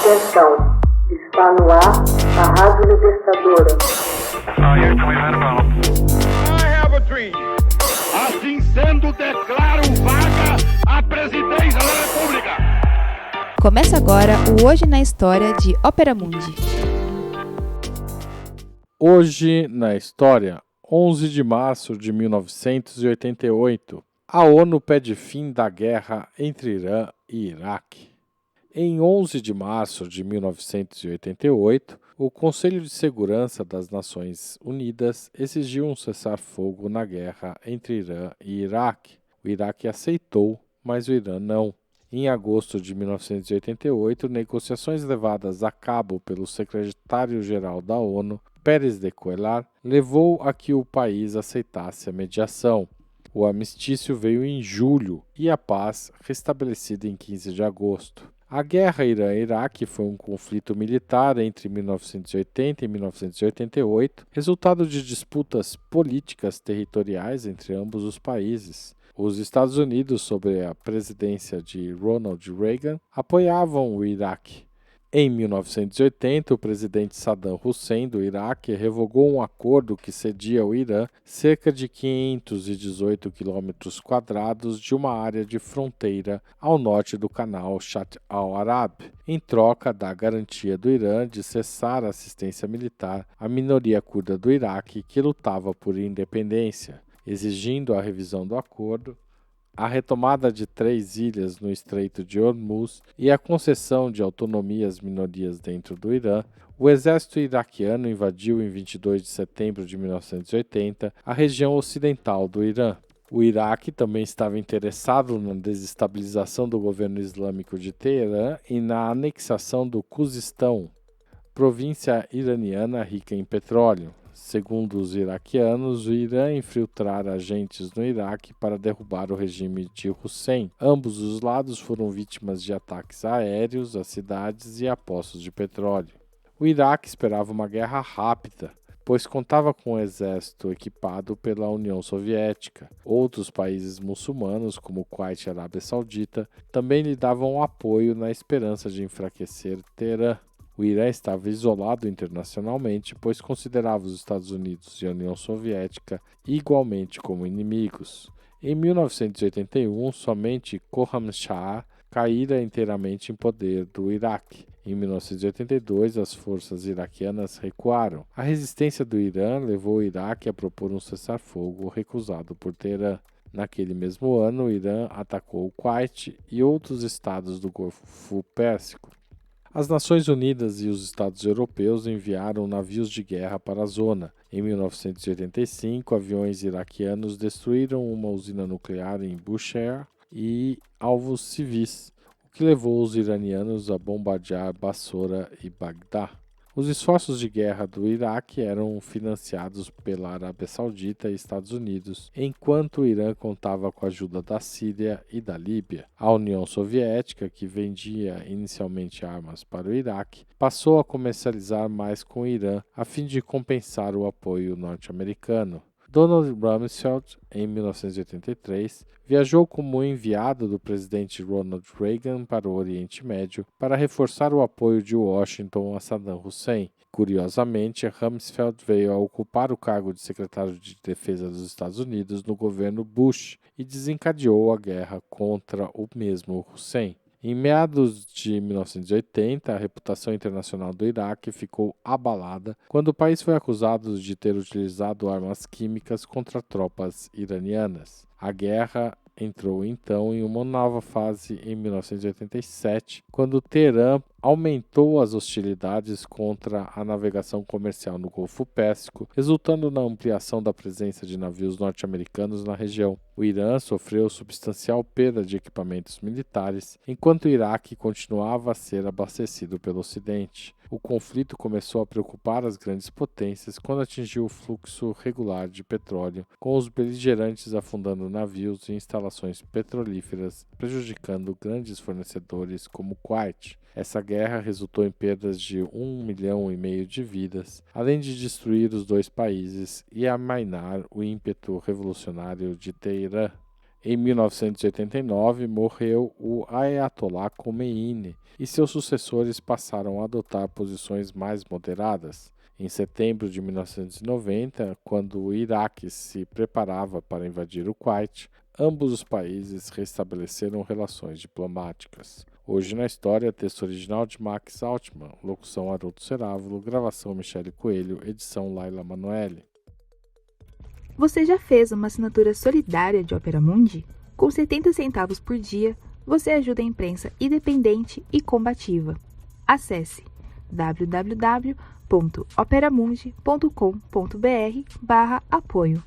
Atenção, está no ar a Rádio Libertadora. I have a dream. Assim sendo, declaro vaga a presidência da República. Começa agora o Hoje na História de Ópera Mundi. Hoje na História, 11 de março de 1988, a ONU pede fim da guerra entre Irã e Iraque. Em 11 de março de 1988, o Conselho de Segurança das Nações Unidas exigiu um cessar-fogo na guerra entre Irã e Iraque. O Iraque aceitou, mas o Irã não. Em agosto de 1988, negociações levadas a cabo pelo secretário-geral da ONU, Pérez de Cuellar, levou a que o país aceitasse a mediação. O armistício veio em julho e a paz restabelecida em 15 de agosto. A guerra Irã-Iraque foi um conflito militar entre 1980 e 1988, resultado de disputas políticas territoriais entre ambos os países. Os Estados Unidos, sob a presidência de Ronald Reagan, apoiavam o Iraque. Em 1980, o presidente Saddam Hussein do Iraque revogou um acordo que cedia ao Irã cerca de 518 km² de uma área de fronteira ao norte do canal Shatt al-Arab, em troca da garantia do Irã de cessar a assistência militar à minoria curda do Iraque que lutava por independência, exigindo a revisão do acordo, a retomada de 3 ilhas no Estreito de Hormuz e a concessão de autonomia às minorias dentro do Irã. O exército iraquiano invadiu em 22 de setembro de 1980 a região ocidental do Irã. O Iraque também estava interessado na desestabilização do governo islâmico de Teherã e na anexação do Khuzistão, província iraniana rica em petróleo. Segundo os iraquianos, o Irã infiltrara agentes no Iraque para derrubar o regime de Hussein. Ambos os lados foram vítimas de ataques aéreos a cidades e a poços de petróleo. O Iraque esperava uma guerra rápida, pois contava com um exército equipado pela União Soviética. Outros países muçulmanos, como o Kuwait e a Arábia Saudita, também lhe davam apoio na esperança de enfraquecer Teherã. O Irã estava isolado internacionalmente, pois considerava os Estados Unidos e a União Soviética igualmente como inimigos. Em 1981, somente Khorram Shah caíra inteiramente em poder do Iraque. Em 1982, as forças iraquianas recuaram. A resistência do Irã levou o Iraque a propor um cessar-fogo recusado por Teherã. Naquele mesmo ano, o Irã atacou o Kuwait e outros estados do Golfo Pérsico. As Nações Unidas e os Estados europeus enviaram navios de guerra para a zona. Em 1985, aviões iraquianos destruíram uma usina nuclear em Bushehr e alvos civis, o que levou os iranianos a bombardear Bassora e Bagdá. Os esforços de guerra do Iraque eram financiados pela Arábia Saudita e Estados Unidos, enquanto o Irã contava com a ajuda da Síria e da Líbia. A União Soviética, que vendia inicialmente armas para o Iraque, passou a comercializar mais com o Irã a fim de compensar o apoio norte-americano. Donald Rumsfeld, em 1983, viajou como enviado do presidente Ronald Reagan para o Oriente Médio para reforçar o apoio de Washington a Saddam Hussein. Curiosamente, Rumsfeld veio a ocupar o cargo de secretário de Defesa dos Estados Unidos no governo Bush e desencadeou a guerra contra o mesmo Hussein. Em meados de 1980, a reputação internacional do Iraque ficou abalada quando o país foi acusado de ter utilizado armas químicas contra tropas iranianas. A guerra entrou então em uma nova fase em 1987, quando Teherã aumentou as hostilidades contra a navegação comercial no Golfo Pérsico, resultando na ampliação da presença de navios norte-americanos na região. O Irã sofreu substancial perda de equipamentos militares, enquanto o Iraque continuava a ser abastecido pelo Ocidente. O conflito começou a preocupar as grandes potências quando atingiu o fluxo regular de petróleo, com os beligerantes afundando navios e instalações petrolíferas, prejudicando grandes fornecedores como o Kuwait. Essa guerra resultou em perdas de 1,5 milhão de vidas, além de destruir os dois países e amainar o ímpeto revolucionário de Teherã. Em 1989, morreu o Ayatollah Khomeini e seus sucessores passaram a adotar posições mais moderadas. Em setembro de 1990, quando o Iraque se preparava para invadir o Kuwait, ambos os países restabeleceram relações diplomáticas. Hoje na História, texto original de Max Altman, locução Haroldo Cerávulo, gravação Michele Coelho, edição Laila Manoeli. Você já fez uma assinatura solidária de Opera Mundi? Com 70 centavos por dia, você ajuda a imprensa independente e combativa. Acesse www.operamundi.com.br/apoio.